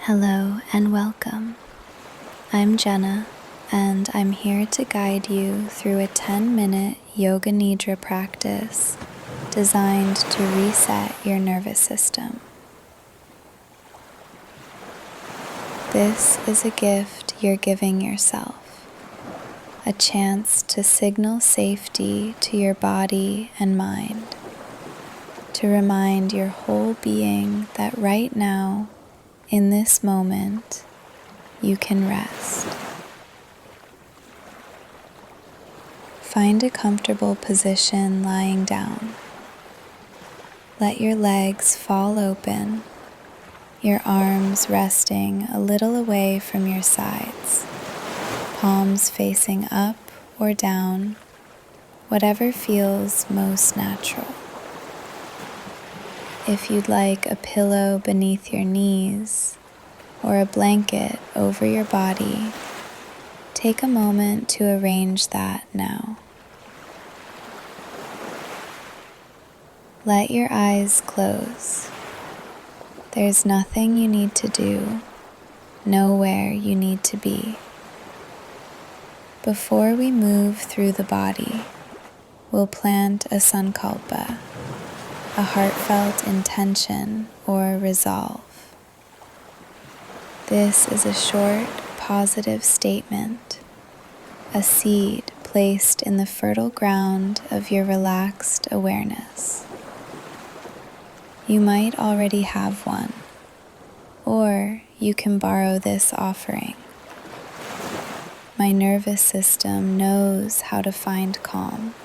Hello and welcome. I'm Jenna, and I'm here to guide you through a 10-minute Yoga Nidra practice designed to reset your nervous system. This is a gift you're giving yourself, a chance to signal safety to your body and mind, to remind your whole being that right now, in this moment, you can rest. Find a comfortable position lying down. Let your legs fall open, your arms resting a little away from your sides, palms facing up or down, whatever feels most natural. If you'd like a pillow beneath your knees or a blanket over your body, take a moment to arrange that now. Let your eyes close. There's nothing you need to do, nowhere you need to be. Before we move through the body, we'll plant a sankalpa, a heartfelt intention or resolve. This is a short, positive statement, a seed placed in the fertile ground of your relaxed awareness. You might already have one, or you can borrow this offering. My nervous system knows how to find calm.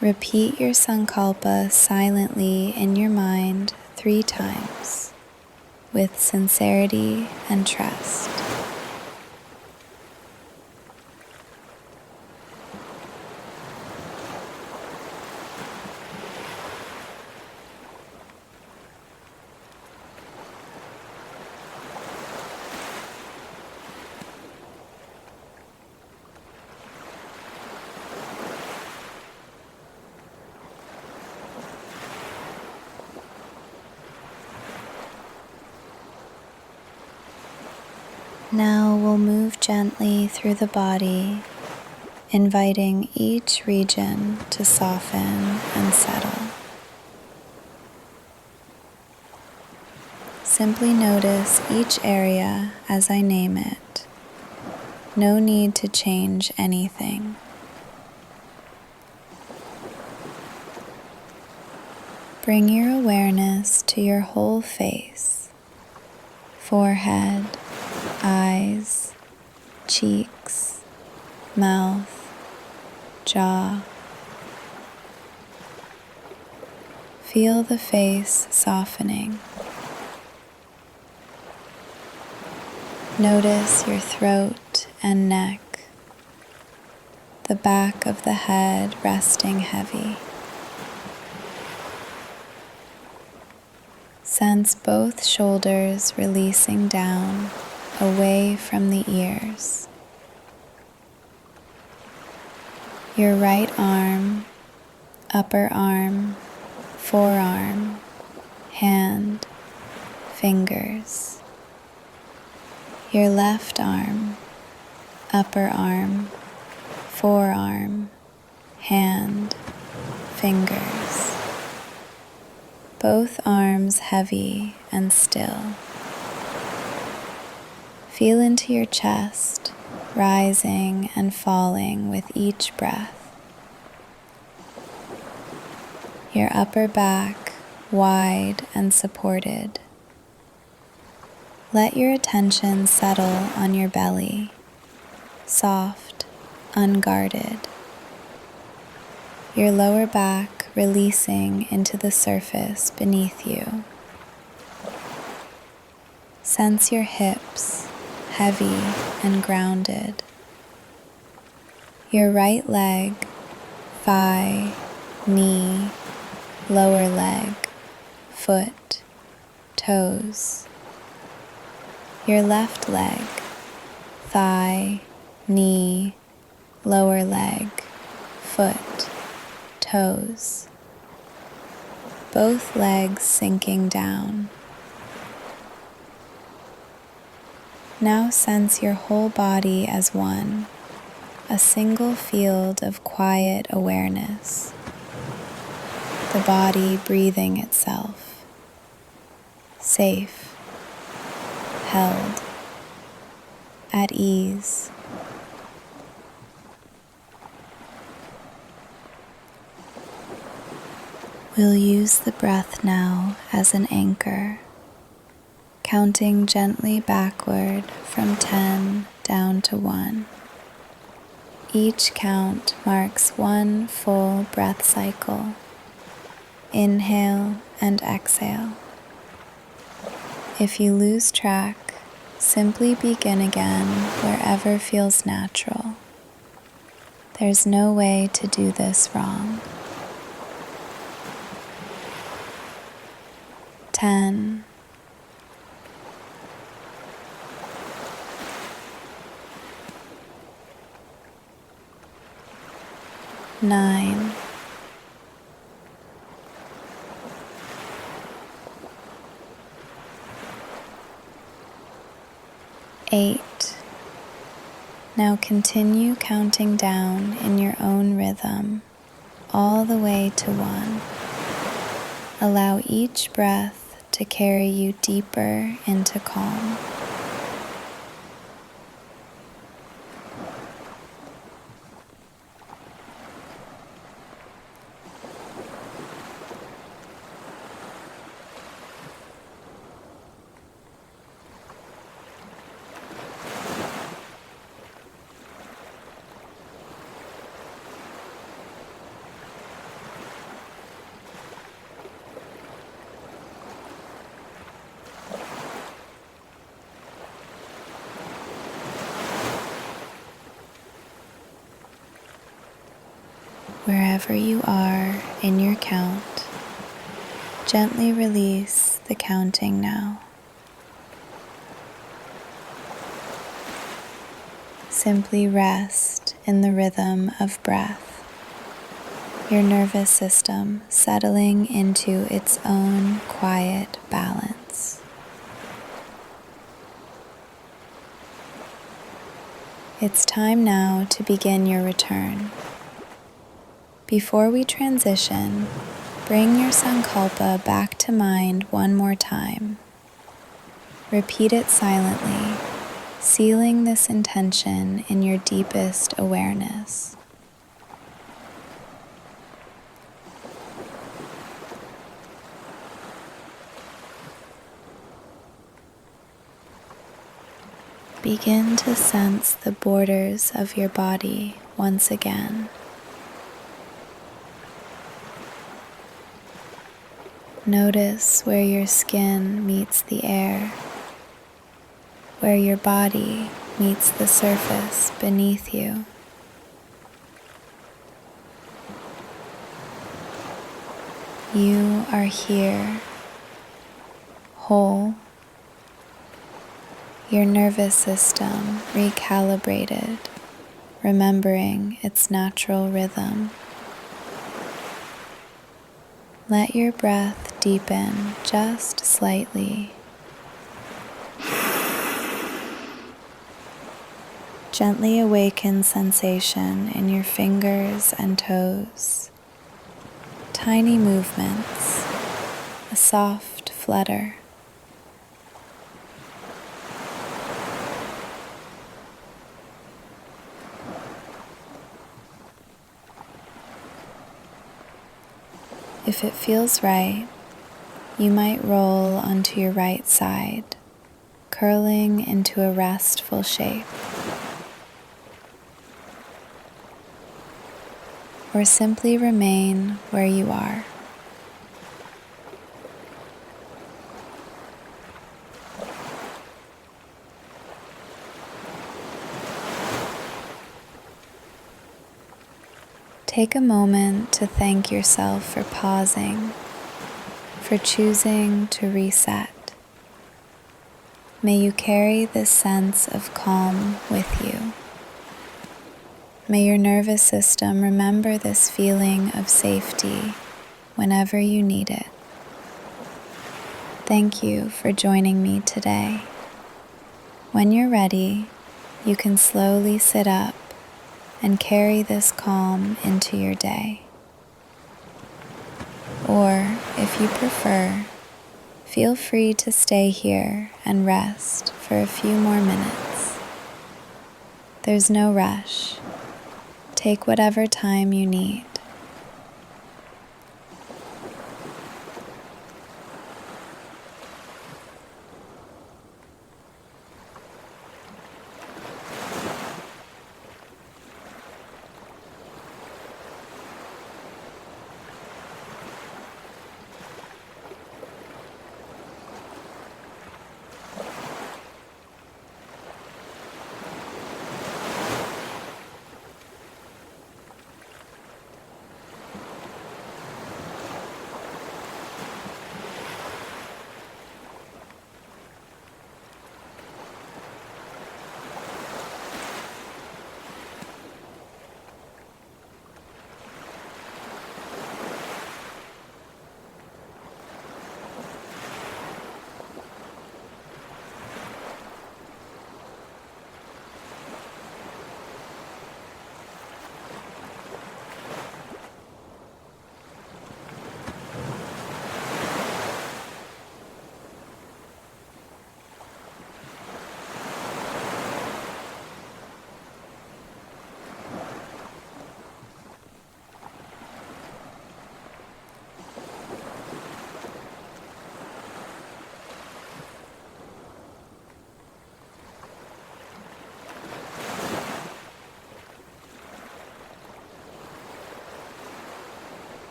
Repeat your sankalpa silently in your mind 3 times with sincerity and trust. Now we'll move gently through the body, inviting each region to soften and settle. Simply notice each area as I name it. No need to change anything. Bring your awareness to your whole face, forehead, eyes, cheeks, mouth, jaw. Feel the face softening. Notice your throat and neck, the back of the head resting heavy. Sense both shoulders releasing down, away from the ears. Your right arm, upper arm, forearm, hand, fingers. Your left arm, upper arm, forearm, hand, fingers. Both arms heavy and still. Feel into your chest, rising and falling with each breath. Your upper back wide and supported. Let your attention settle on your belly, soft, unguarded. Your lower back releasing into the surface beneath you. Sense your hips, heavy and grounded. Your right leg, thigh, knee, lower leg, foot, toes. Your left leg, thigh, knee, lower leg, foot, toes. Both legs sinking down, Now sense your whole body as one, a single field of quiet awareness. The body breathing itself, safe, held, at ease. We'll use the breath now as an anchor, counting gently backward from 10 down to 1. Each count marks one full breath cycle. Inhale and exhale. If you lose track, simply begin again wherever feels natural. There's no way to do this wrong. 10. 9. 8. Now continue counting down in your own rhythm, all the way to 1. Allow each breath to carry you deeper into calm. Wherever you are in your count, gently release the counting now. Simply rest in the rhythm of breath, your nervous system settling into its own quiet balance. It's time now to begin your return. Before we transition, bring your sankalpa back to mind one more time. Repeat it silently, sealing this intention in your deepest awareness. Begin to sense the borders of your body once again. Notice where your skin meets the air, where your body meets the surface beneath you. You are here, whole, your nervous system recalibrated, remembering its natural rhythm. Let your breath deepen just slightly. Gently awaken sensation in your fingers and toes. Tiny movements, a soft flutter. If it feels right, you might roll onto your right side, curling into a restful shape. Or simply remain where you are. Take a moment to thank yourself for pausing, for choosing to reset. May you carry this sense of calm with you. May your nervous system remember this feeling of safety whenever you need it. Thank you for joining me today. When you're ready, you can slowly sit up and carry this calm into your day. Or, if you prefer, feel free to stay here and rest for a few more minutes. There's no rush. Take whatever time you need.